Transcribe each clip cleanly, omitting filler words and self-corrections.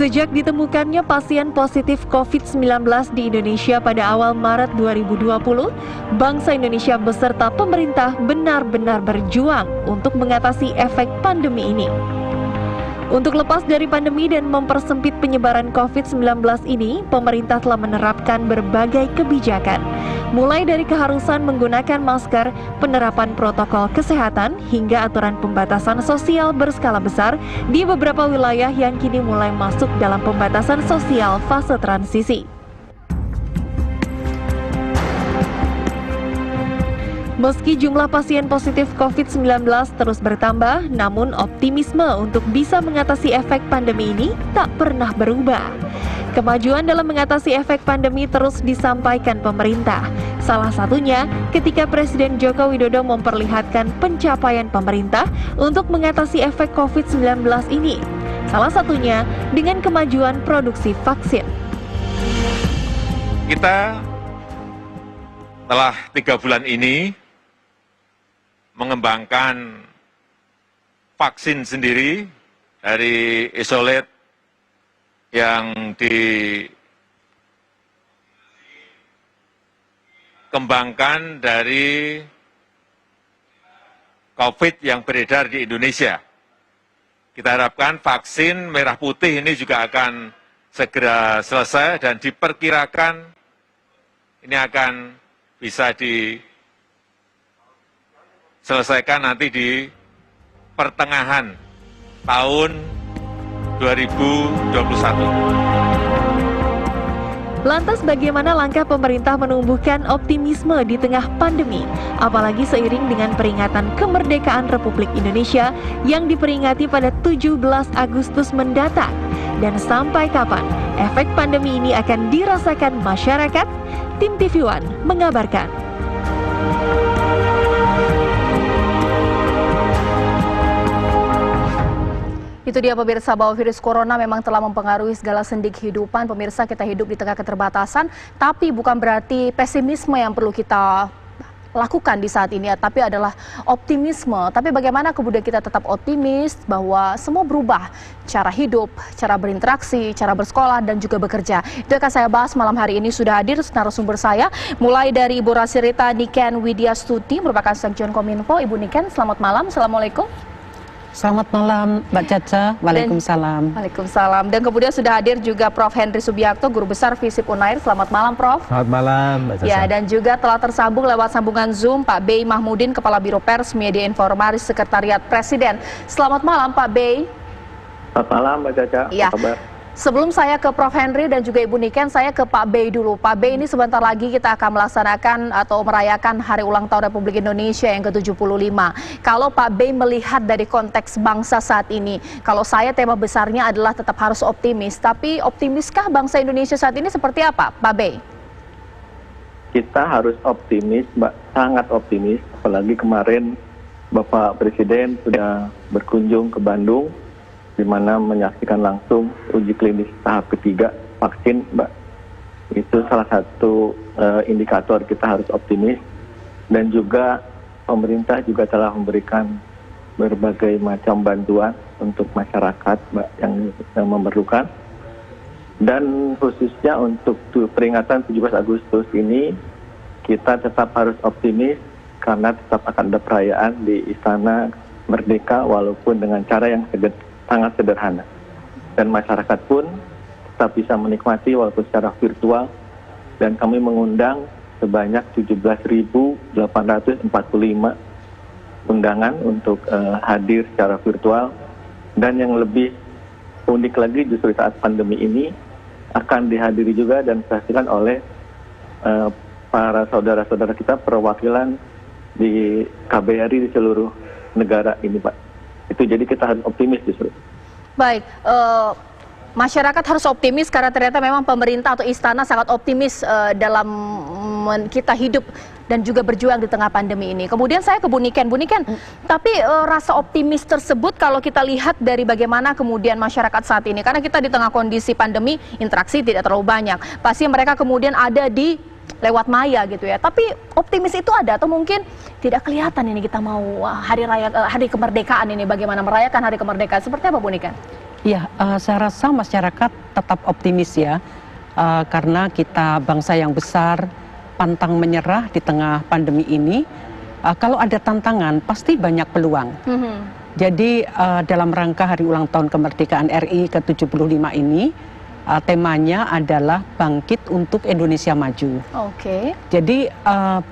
Sejak ditemukannya pasien positif COVID-19 di Indonesia pada awal Maret 2020, bangsa Indonesia beserta pemerintah benar-benar berjuang untuk mengatasi efek pandemi ini. Untuk lepas dari pandemi dan mempersempit penyebaran COVID-19 ini, pemerintah telah menerapkan berbagai kebijakan, mulai dari keharusan menggunakan masker, penerapan protokol kesehatan, hingga aturan pembatasan sosial berskala besar di beberapa wilayah yang kini mulai masuk dalam pembatasan sosial fase transisi. Meski jumlah pasien positif COVID-19 terus bertambah, namun optimisme untuk bisa mengatasi efek pandemi ini tak pernah berubah. Kemajuan dalam mengatasi efek pandemi terus disampaikan pemerintah. Salah satunya ketika Presiden Joko Widodo memperlihatkan pencapaian pemerintah untuk mengatasi efek COVID-19 ini. Salah satunya dengan kemajuan produksi vaksin. Kita telah 3 bulan ini mengembangkan vaksin sendiri dari isolat yang dikembangkan dari COVID yang beredar di Indonesia. Kita harapkan vaksin merah putih ini juga akan segera selesai dan diperkirakan ini akan bisa diselesaikan nanti di pertengahan tahun 2021. Lantas bagaimana langkah pemerintah menumbuhkan optimisme di tengah pandemi, apalagi seiring dengan peringatan kemerdekaan Republik Indonesia yang diperingati pada 17 Agustus mendatang? Dan sampai kapan efek pandemi ini akan dirasakan masyarakat? Tim TV One mengabarkan. Itu dia pemirsa, bahwa virus corona memang telah mempengaruhi segala sendi kehidupan. Pemirsa, kita hidup di tengah keterbatasan, tapi bukan berarti pesimisme yang perlu kita lakukan di saat ini, tapi adalah optimisme. Tapi bagaimana kemudian kita tetap optimis bahwa semua berubah, cara hidup, cara berinteraksi, cara bersekolah, dan juga bekerja. Itu akan saya bahas malam hari ini. Sudah hadir narasumber saya, mulai dari Ibu Rasirita Niken Widyastuti, merupakan Sekjen Kominfo. Ibu Niken, selamat malam. Assalamualaikum. Selamat malam Mbak Caca, Waalaikumsalam. Waalaikumsalam. Dan kemudian sudah hadir juga Prof. Henry Subiakto, Guru Besar FISIP Unair. Selamat malam Prof. Selamat malam Mbak Caca. Ya, dan juga telah tersambung lewat sambungan Zoom Pak Bey Mahmudin, Kepala Biro Pers Media Informasi Sekretariat Presiden. Selamat malam Pak Bey. Selamat malam Mbak Caca, ya. Apa kabar? Sebelum saya ke Prof. Henry dan juga Ibu Niken, saya ke Pak Bey dulu. Pak Bey, ini sebentar lagi kita akan melaksanakan atau merayakan Hari Ulang Tahun Republik Indonesia yang ke-75. Kalau Pak Bey melihat dari konteks bangsa saat ini, kalau saya tema besarnya adalah tetap harus optimis. Tapi optimiskah bangsa Indonesia saat ini seperti apa, Pak Bey? Kita harus optimis, Mbak, sangat optimis. Apalagi kemarin Bapak Presiden sudah berkunjung ke Bandung, di mana menyaksikan langsung uji klinis tahap ketiga vaksin, Mbak. Itu salah satu indikator kita harus optimis. Dan juga pemerintah juga telah memberikan berbagai macam bantuan untuk masyarakat, Mbak, yang memerlukan. Dan khususnya untuk peringatan 17 Agustus ini, kita tetap harus optimis karena tetap akan ada perayaan di Istana Merdeka walaupun dengan cara yang sangat sederhana. Dan masyarakat pun tetap bisa menikmati walaupun secara virtual. Dan kami mengundang sebanyak 17.845 undangan untuk hadir secara virtual. Dan yang lebih unik lagi justru saat pandemi ini akan dihadiri juga dan disaksikan oleh para saudara-saudara kita perwakilan di KBRI di seluruh negara ini, Pak. Itu jadi kita harus optimis justru. Baik, masyarakat harus optimis karena ternyata memang pemerintah atau istana sangat optimis dalam kita hidup dan juga berjuang di tengah pandemi ini. Kemudian saya ke Bu Niken. Bu Niken, tapi rasa optimis tersebut kalau kita lihat dari bagaimana kemudian masyarakat saat ini, karena kita di tengah kondisi pandemi, interaksi tidak terlalu banyak. Pasti mereka kemudian ada di lewat maya gitu ya. Tapi optimis itu ada atau mungkin tidak kelihatan ini kita mau hari kemerdekaan ini, bagaimana merayakan hari kemerdekaan. Seperti apa Bu Niken? Ya, saya rasa masyarakat tetap optimis ya, karena kita bangsa yang besar, pantang menyerah di tengah pandemi ini. Kalau ada tantangan, pasti banyak peluang. Jadi dalam rangka hari ulang tahun kemerdekaan RI ke-75 ini, temanya adalah bangkit untuk Indonesia maju. Oke. Jadi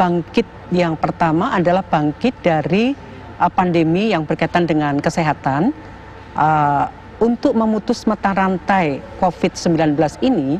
bangkit yang pertama adalah bangkit dari pandemi yang berkaitan dengan kesehatan. Untuk memutus mata rantai COVID-19 ini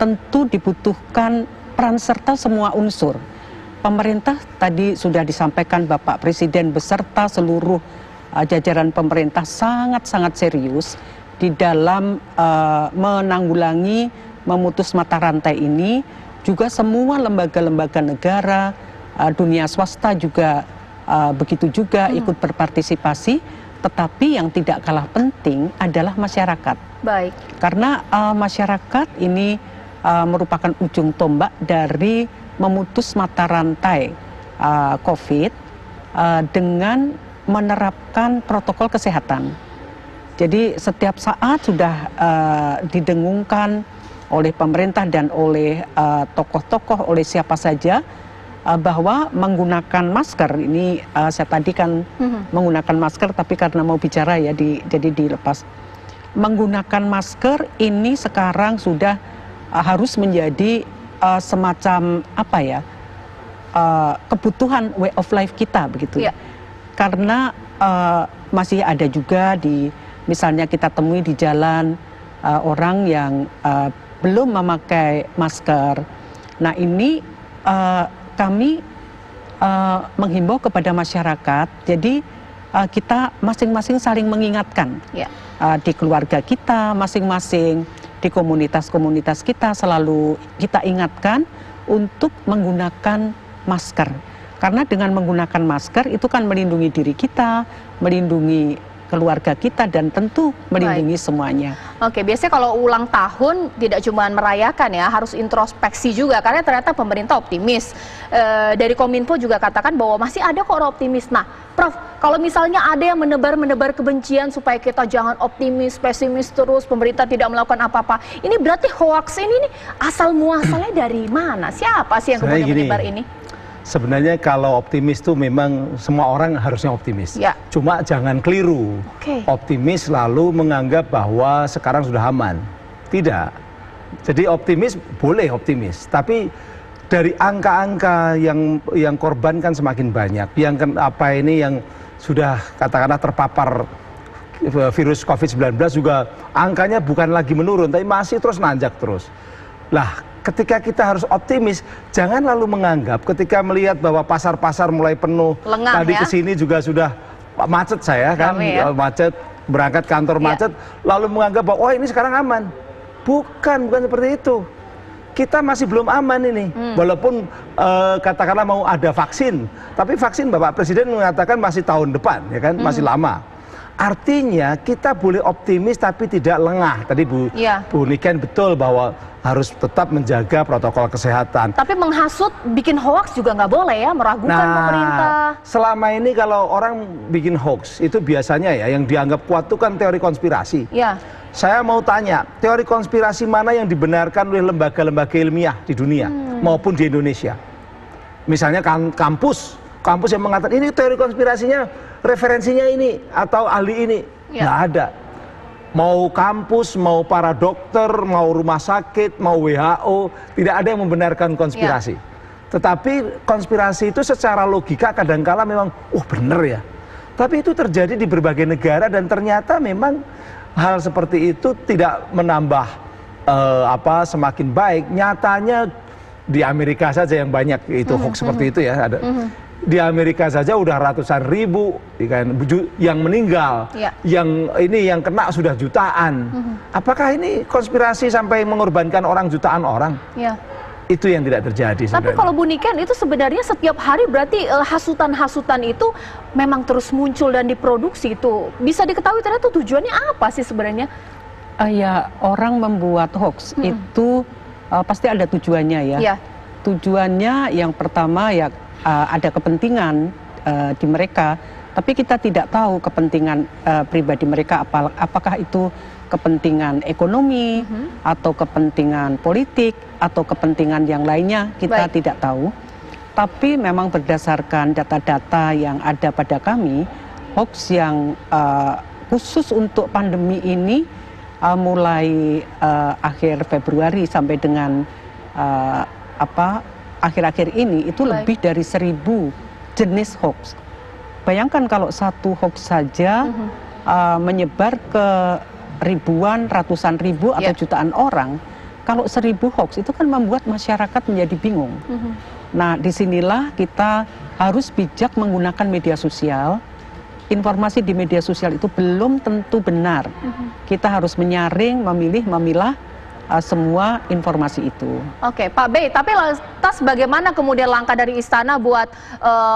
tentu dibutuhkan peran serta semua unsur. Pemerintah tadi sudah disampaikan Bapak Presiden beserta seluruh jajaran pemerintah sangat-sangat serius di dalam menanggulangi memutus mata rantai ini. Juga semua lembaga-lembaga negara, dunia swasta juga begitu juga ikut berpartisipasi. Tetapi yang tidak kalah penting adalah masyarakat. Baik. Karena masyarakat ini merupakan ujung tombak dari memutus mata rantai COVID dengan menerapkan protokol kesehatan. Jadi setiap saat sudah didengungkan oleh pemerintah dan oleh tokoh-tokoh, oleh siapa saja, bahwa menggunakan masker ini, saya tadi kan menggunakan masker, tapi karena mau bicara ya jadi dilepas. Menggunakan masker ini sekarang sudah harus menjadi semacam apa ya, kebutuhan way of life kita begitu. Ya. Karena masih ada juga misalnya kita temui di jalan orang yang belum memakai masker. Nah ini kami menghimbau kepada masyarakat, jadi kita masing-masing saling mengingatkan. Ya. Di keluarga kita masing-masing, di komunitas-komunitas kita selalu kita ingatkan untuk menggunakan masker. Karena dengan menggunakan masker itu kan melindungi diri kita, melindungi keluarga kita, dan tentu melindungi semuanya. Oke, biasanya kalau ulang tahun tidak cuma merayakan ya, harus introspeksi juga, karena ternyata pemerintah optimis. Dari Kominfo juga katakan bahwa masih ada kok orang optimis. Nah, Prof, kalau misalnya ada yang menebar kebencian supaya kita jangan optimis, pesimis terus, pemerintah tidak melakukan apa-apa, ini berarti hoax ini asal muasalnya dari mana? Siapa sih yang kemudian menyebar ini? Sebenarnya kalau optimis tuh memang semua orang harusnya optimis. Ya. Cuma jangan keliru. Optimis lalu menganggap bahwa sekarang sudah aman. Tidak. Jadi optimis boleh optimis, tapi dari angka-angka yang korban kan semakin banyak. Yang sudah katakanlah terpapar virus COVID-19 juga angkanya bukan lagi menurun, tapi masih terus nanjak terus. Lah, ketika kita harus optimis, jangan lalu menganggap ketika melihat bahwa pasar-pasar mulai penuh, lengah, tadi ya? Kesini juga sudah macet saya kan, macet, berangkat kantor macet, lalu menganggap bahwa oh ini sekarang aman. Bukan seperti itu. Kita masih belum aman ini, walaupun katakanlah mau ada vaksin, tapi vaksin Bapak Presiden mengatakan masih tahun depan, ya kan, masih lama. Artinya kita boleh optimis tapi tidak lengah. Tadi Bu Niken betul bahwa harus tetap menjaga protokol kesehatan. Tapi menghasut, bikin hoax juga nggak boleh ya, meragukan pemerintah. Selama ini kalau orang bikin hoax itu biasanya ya yang dianggap kuat itu kan teori konspirasi. Ya. Saya mau tanya, teori konspirasi mana yang dibenarkan oleh lembaga-lembaga ilmiah di dunia maupun di Indonesia? Misalnya kampus yang mengatakan ini teori konspirasinya, referensinya ini atau ahli ini, nggak ada. Mau kampus, mau para dokter, mau rumah sakit, mau WHO, tidak ada yang membenarkan konspirasi. Tetapi konspirasi itu secara logika kadangkala memang, bener ya. Tapi itu terjadi di berbagai negara dan ternyata memang hal seperti itu tidak menambah semakin baik. Nyatanya di Amerika saja yang banyak itu hoax seperti itu ya. Ada. Di Amerika saja udah ratusan ribu yang meninggal, yang kena sudah jutaan. Apakah ini konspirasi sampai mengorbankan jutaan orang? Itu yang tidak terjadi. Tapi kalau Bu Niken itu sebenarnya setiap hari berarti hasutan-hasutan itu memang terus muncul dan diproduksi itu. Bisa diketahui ternyata tujuannya apa sih sebenarnya? Ya, orang membuat hoax itu pasti ada tujuannya ya. Tujuannya yang pertama ya ada kepentingan di mereka Tapi kita tidak tahu kepentingan pribadi mereka, apakah itu kepentingan ekonomi, atau kepentingan politik, atau kepentingan yang lainnya, kita tidak tahu. Tapi memang berdasarkan data-data yang ada pada kami, hoax yang khusus untuk pandemi ini mulai akhir Februari sampai dengan akhir-akhir ini itu lebih dari 1.000 jenis hoax. Bayangkan kalau satu hoax saja menyebar ke ribuan, ratusan ribu atau jutaan orang, kalau 1.000 hoax itu kan membuat masyarakat menjadi bingung. Nah, disinilah kita harus bijak menggunakan media sosial. Informasi di media sosial itu belum tentu benar. Kita harus menyaring, memilih, memilah semua informasi itu. Oke, Pak Bey, tapi lantas bagaimana kemudian langkah dari Istana buat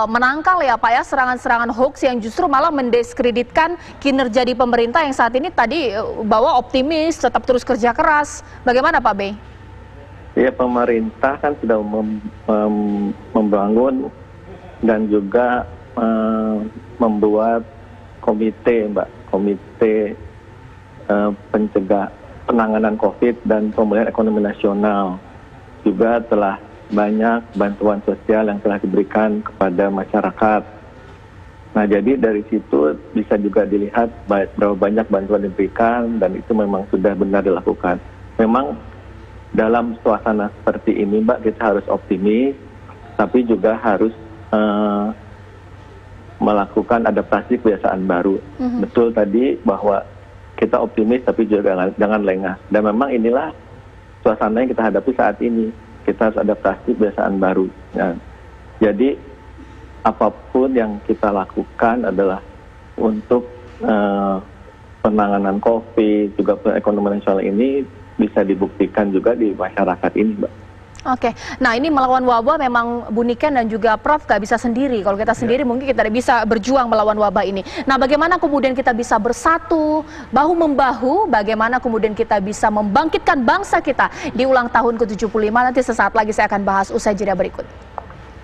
menangkal ya Pak ya serangan-serangan hoax yang justru malah mendiskreditkan kinerja di pemerintah yang saat ini tadi bahwa optimis, tetap terus kerja keras. Bagaimana Pak Bey? Ya, pemerintah kan sudah membangun dan juga membuat komite, komite penanganan COVID dan pemulihan ekonomi nasional. Juga telah banyak bantuan sosial yang telah diberikan kepada masyarakat. Nah, jadi dari situ bisa juga dilihat berapa banyak bantuan diberikan dan itu memang sudah benar dilakukan. Memang dalam suasana seperti ini, Mbak, kita harus optimis, tapi juga harus melakukan adaptasi kebiasaan baru. Betul tadi bahwa kita optimis tapi juga jangan lengah. Dan memang inilah suasana yang kita hadapi saat ini. Kita harus adaptasi kebiasaan baru. Nah, jadi apapun yang kita lakukan adalah untuk penanganan COVID, juga ekonomi nasional ini bisa dibuktikan juga di masyarakat ini, Mbak. Oke, nah ini melawan wabah memang Bu Niken dan juga Prof gak bisa sendiri. Kalau kita sendiri mungkin kita tidak bisa berjuang melawan wabah ini. Nah, bagaimana kemudian kita bisa bersatu, bahu-membahu, bagaimana kemudian kita bisa membangkitkan bangsa kita di ulang tahun ke-75, nanti sesaat lagi saya akan bahas usai jeda berikut.